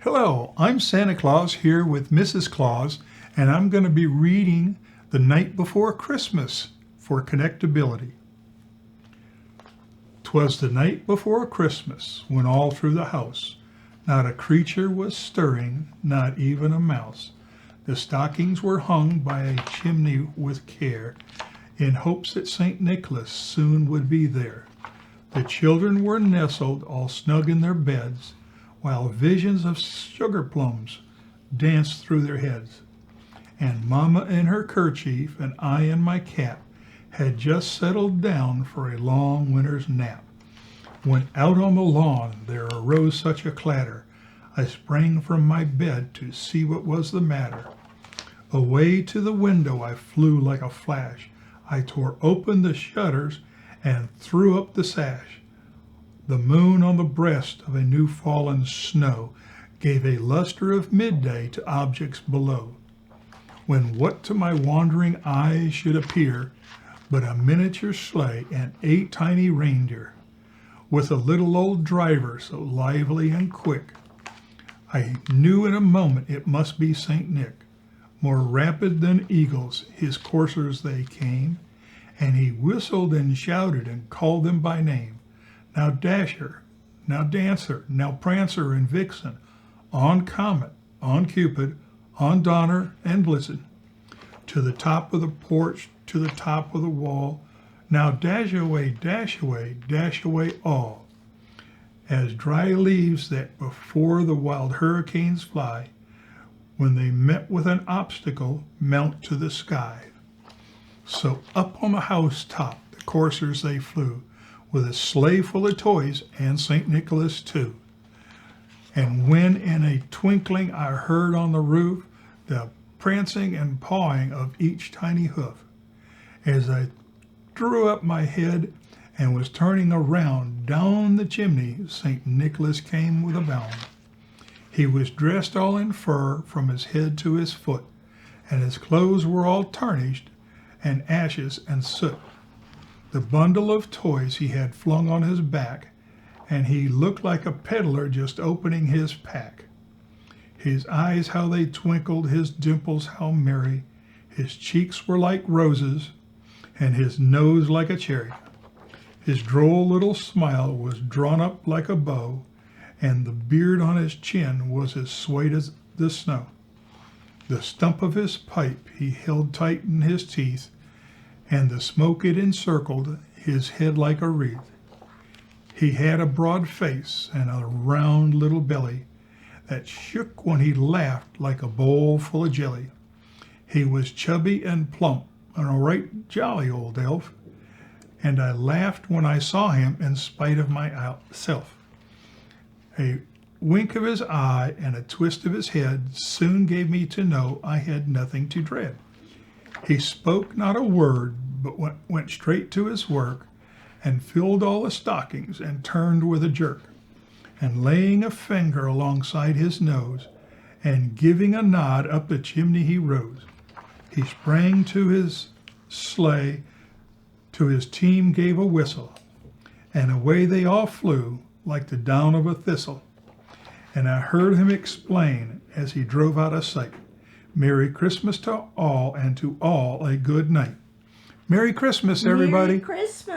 Hello, I'm Santa Claus here with Mrs. Claus, and I'm going to be reading The Night Before Christmas for connectability. 'Twas the night before Christmas, when all through the house not a creature was stirring, not even a mouse. The stockings were hung by a chimney with care, in hopes that St. Nicholas soon would be there. The children were nestled all snug in their beds, while visions of sugar plums danced through their heads. And Mama in her kerchief and I in my cap had just settled down for a long winter's nap, when out on the lawn there arose such a clatter, I sprang from my bed to see what was the matter. Away to the window I flew like a flash. I tore open the shutters and threw up the sash. The moon on the breast of a new fallen snow gave a luster of midday to objects below, when what to my wandering eyes should appear but a miniature sleigh and 8 tiny reindeer, with a little old driver so lively and quick. I knew in a moment it must be St. Nick. More rapid than eagles his coursers they came, and he whistled and shouted and called them by name. Now Dasher, now Dancer, now Prancer and Vixen, on Comet, on Cupid, on Donner and Blitzen, to the top of the porch, to the top of the wall, now dash away all, as dry leaves that before the wild hurricanes fly, when they met with an obstacle, mount to the sky. So up on the housetop the coursers they flew, with a sleigh full of toys and St. Nicholas too. And when in a twinkling I heard on the roof the prancing and pawing of each tiny hoof, as I threw up my head and was turning around, down the chimney St. Nicholas came with a bound. He was dressed all in fur from his head to his foot, and his clothes were all tarnished and ashes and soot. The bundle of toys he had flung on his back, and he looked like a peddler just opening his pack. His eyes how they twinkled, his dimples how merry, his cheeks were like roses, and his nose like a cherry. His droll little smile was drawn up like a bow, and the beard on his chin was as white as the snow. The stump of his pipe he held tight in his teeth, and the smoke it encircled his head like a wreath. He had a broad face and a round little belly that shook when he laughed like a bowl full of jelly. He was chubby and plump and a right jolly old elf, and I laughed when I saw him in spite of myself. A wink of his eye and a twist of his head soon gave me to know I had nothing to dread. He spoke not a word, but went straight to his work, and filled all the stockings and turned with a jerk, and laying a finger alongside his nose, and giving a nod up the chimney he rose. He sprang to his sleigh, to his team gave a whistle, and away they all flew like the down of a thistle. And I heard him explain as he drove out of sight, Merry Christmas to all, and to all a good night. Merry Christmas, everybody. Merry Christmas.